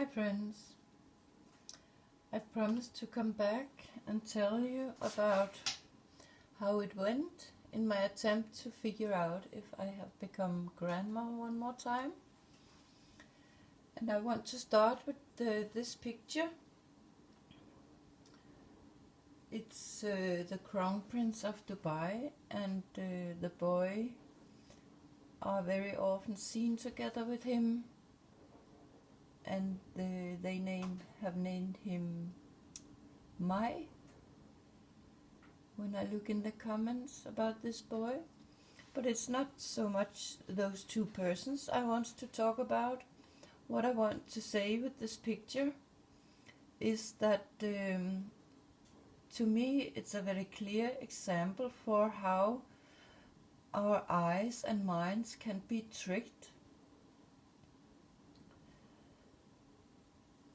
Hi friends, I promised to come back and tell you about how it went in my attempt to figure out if I have become grandma one more time. And I want to start with this picture. It's the Crown Prince of Dubai and the boy are very often seen together with him, and they have named him Mai when I look in the comments about this boy. But it's not so much those two persons I want to talk about. What I want to say with this picture is that to me it's a very clear example for how our eyes and minds can be tricked.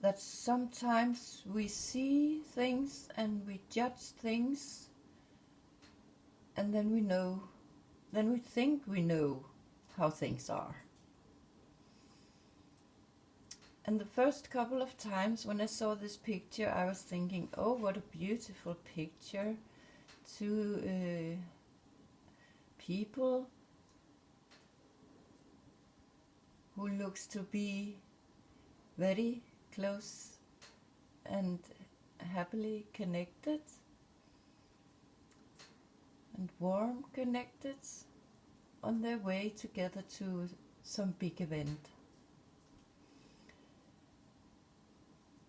That sometimes we see things and we judge things, and then we think we know how things are. And the first couple of times when I saw this picture, I was thinking, oh, what a beautiful picture. Two people who looks to be very close and happily connected and warm connected on their way together to some big event.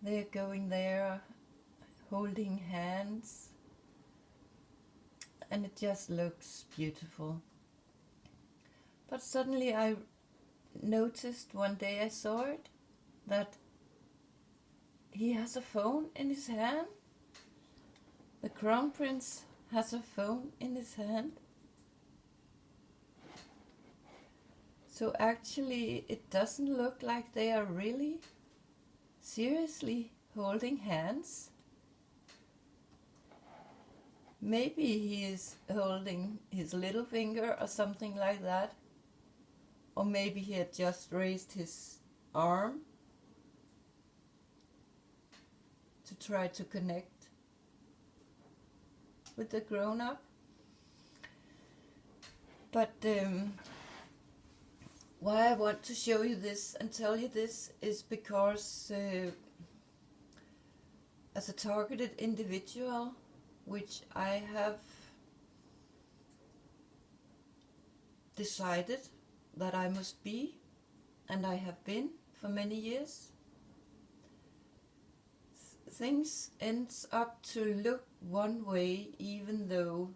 They're going there holding hands, and it just looks beautiful. But suddenly I noticed one day I saw it, that he has a phone in his hand. The Crown Prince has a phone in his hand. So actually it doesn't look like they are really seriously holding hands. Maybe he is holding his little finger or something like that. Or maybe he had just raised his arm to try to connect with the grown-up. But why I want to show you this and tell you this is because as a targeted individual, which I have decided that I must be, and I have been for many years, things ends up to look one way even though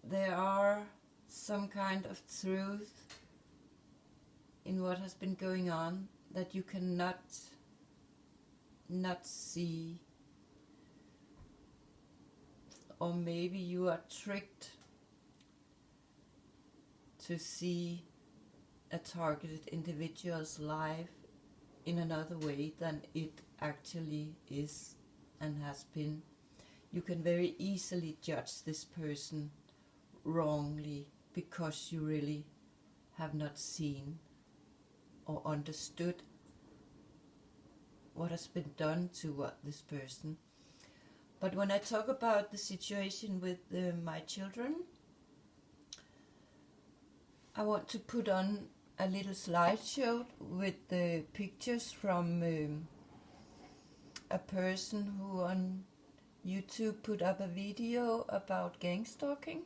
there are some kind of truth in what has been going on that you cannot not see, or maybe you are tricked to see a targeted individual's life in another way than it actually is and has been. You can very easily judge this person wrongly because you really have not seen or understood what has been done to this person. But when I talk about the situation with my children, I want to put on a little slideshow with the pictures from a person who on YouTube put up a video about gang stalking.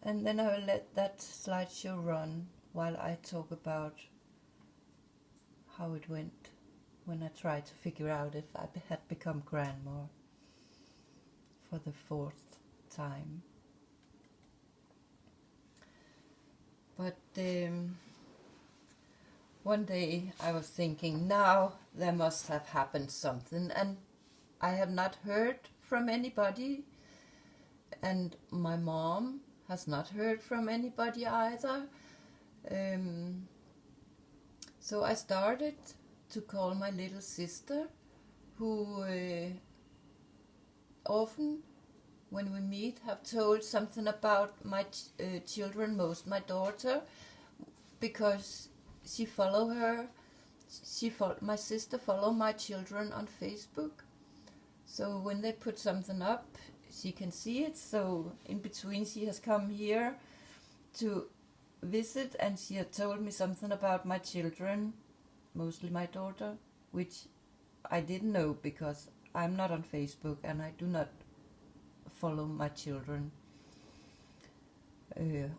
And then I will let that slideshow run while I talk about how it went when I tried to figure out if I had become grandma for the 4th time. But one day I was thinking, now there must have happened something, and I have not heard from anybody, and my mom has not heard from anybody either. So I started to call my little sister, who often when we meet have told something about my children, most my daughter, because my sister follow my children on Facebook. So when they put something up, she can see it. So in between, she has come here to visit, and she had told me something about my children, mostly my daughter, which I didn't know because I'm not on Facebook and I do not follow my children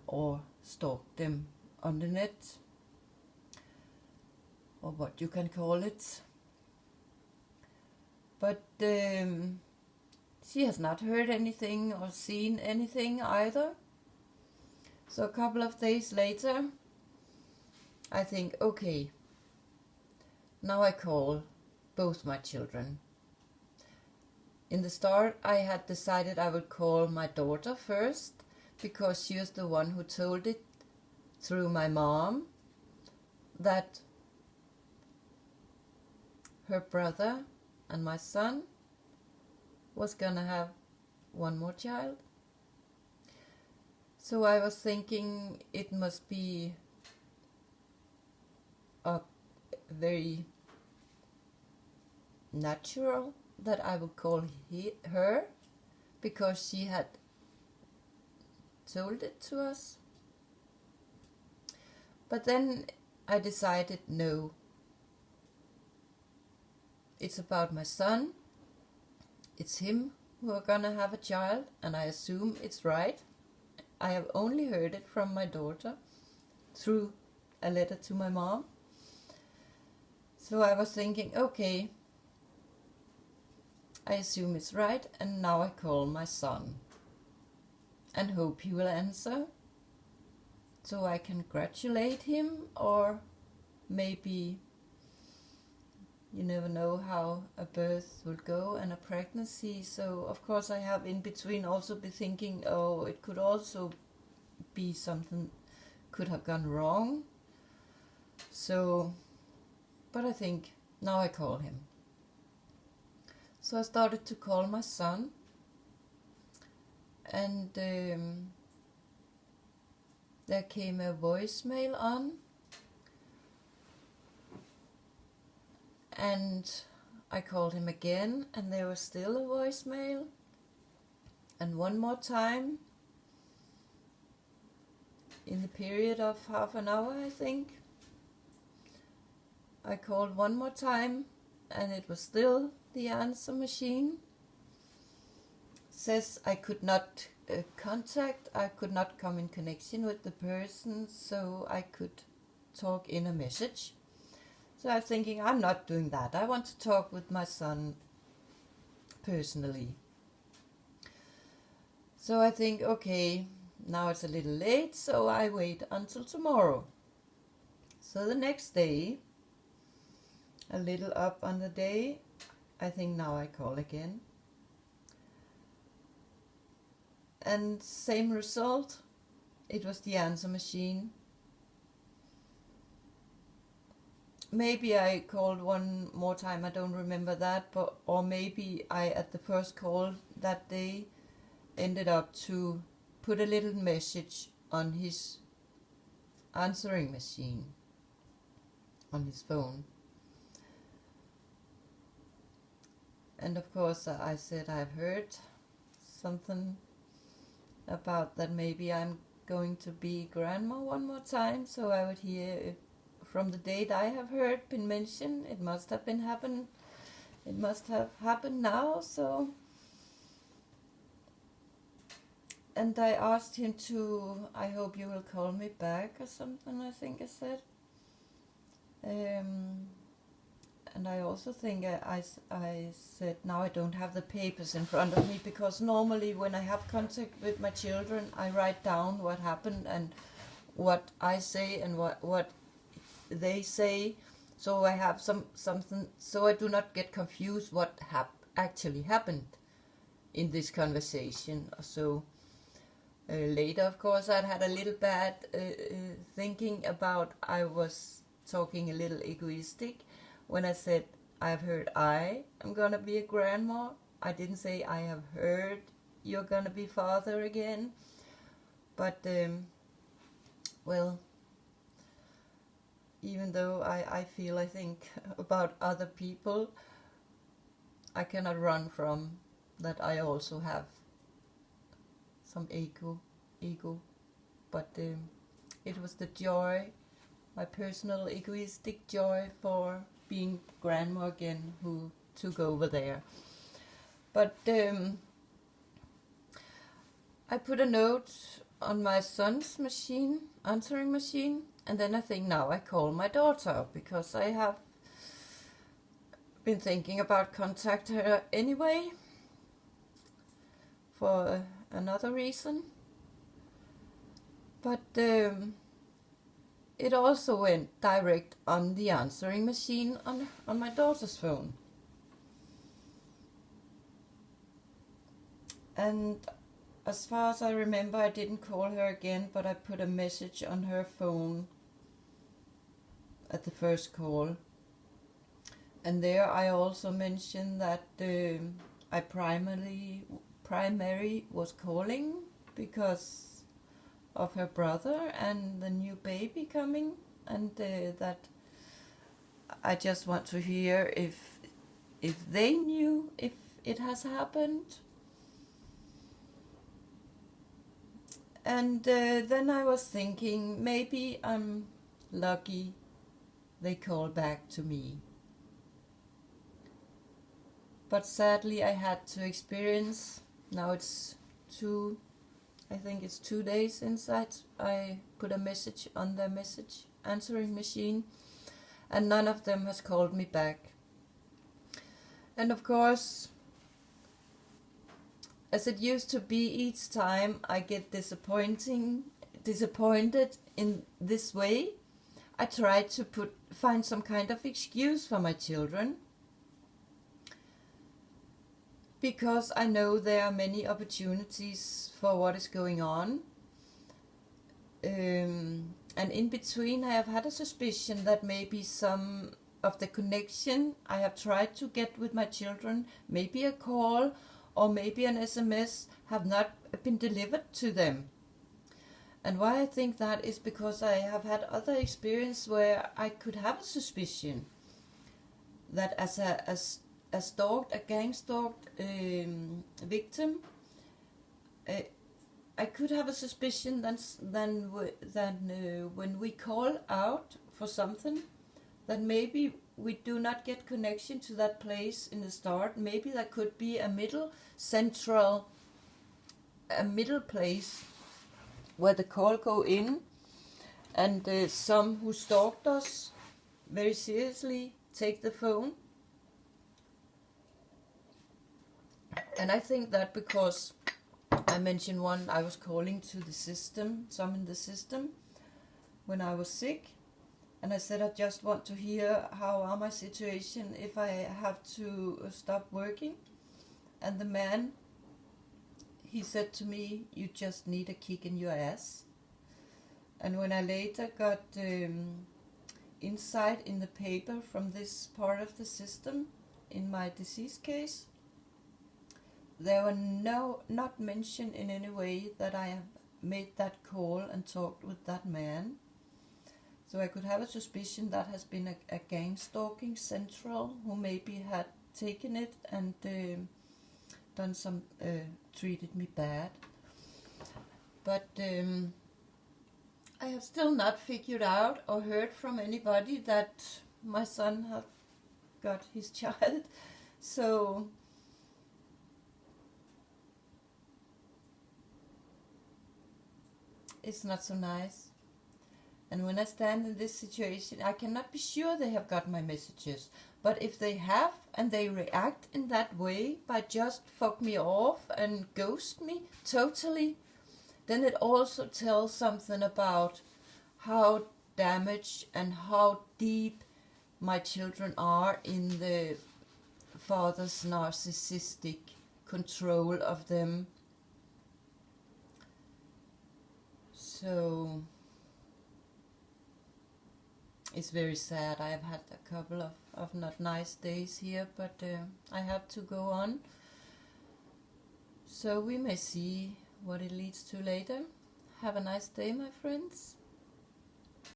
or stalk them on the net, or what you can call it. But she has not heard anything or seen anything either. So a couple of days later, I think, okay, now I call both my children. In the start, I had decided I would call my daughter first, because she was the one who told it through my mom that her brother and my son was gonna have one more child. So I was thinking it must be a very natural that I would call her, because she had told it to us. But then I decided, no, it's about my son. It's him who are gonna have a child, and I assume it's right. I have only heard it from my daughter through a letter to my mom. So I was thinking, okay, I assume it's right, and now I call my son and hope he will answer, so I can congratulate him, or maybe you never know how a birth will go and a pregnancy. So of course I have in between also been thinking, oh, it could also be something could have gone wrong. So, but I think now I call him. So I started to call my son, and there came a voicemail on, and I called him again, and there was still a voicemail, and one more time in the period of half an hour, I think. I called one more time, and it was still the answer machine. Says I could not contact, I could not come in connection with the person, so I could talk in a message. So I was thinking, I'm not doing that. I want to talk with my son personally. So I think, okay, now it's a little late, so I wait until tomorrow. So the next day, a little up on the day, I think now I call again. And same result, it was the answer machine. Maybe I called one more time, I don't remember that, but or maybe I, at the first call that day, ended up to put a little message on his answering machine, on his phone. And of course I said I've heard something about that maybe I'm going to be grandma one more time, so I would hear if from the date I have heard been mentioned, it must have happened now. So, and I asked him to, I hope you will call me back or something, I think I said. And I also think I said, now I don't have the papers in front of me, because normally when I have contact with my children, I write down what happened and what I say and what they say, so I have something, so I do not get confused what actually happened in this conversation. So later, of course, I had a little bad thinking about, I was talking a little egoistic when I said I've heard I am gonna be a grandma. I didn't say I have heard you're gonna be father again. But well, even though I feel, I think, about other people, I cannot run from that. I also have some ego, but it was the joy, my personal egoistic joy for being grandma again, who took over there. But I put a note on my son's machine, answering machine, and then I think now I call my daughter, because I have been thinking about contact her anyway for another reason. But it also went direct on the answering machine on my daughter's phone. And as far as I remember, I didn't call her again, but I put a message on her phone at the first call. And there I also mentioned that I primary was calling because of her brother and the new baby coming, and that I just want to hear if they knew if it has happened. And then I was thinking, maybe I'm lucky they call back to me. But sadly I had to experience, now it's 2 days since I put a message on their message answering machine, and none of them has called me back. And of course, as it used to be, each time I get disappointed in this way, I try to find some kind of excuse for my children, because I know there are many opportunities for what is going on. And in between I have had a suspicion that maybe some of the connection I have tried to get with my children, maybe a call or maybe an SMS, have not been delivered to them. And why I think that is because I have had other experience where I could have a suspicion that as a stalked, a gang-stalked victim, I could have a suspicion that when we call out for something, that maybe we do not get connection to that place in the start. Maybe there could be a middle place where the call go in, and some who stalked us very seriously take the phone. And I think that because I mentioned one, I was calling to the system, some in the system, when I was sick, and I said I just want to hear how are my situation if I have to stop working. And the man, he said to me, you just need a kick in your ass. And when I later got insight in the paper from this part of the system in my disease case, there were not mentioned in any way that I have made that call and talked with that man. So I could have a suspicion that has been a gang stalking central who maybe had taken it and done some, treated me bad. But I have still not figured out or heard from anybody that my son have got his child. So it's not so nice. And when I stand in this situation, I cannot be sure they have got my messages. But if they have, and they react in that way by just fuck me off and ghost me totally, then it also tells something about how damaged and how deep my children are in the father's narcissistic control of them. So it's very sad. I have had a couple of not nice days here, but I have to go on. So we may see what it leads to later. Have a nice day, my friends.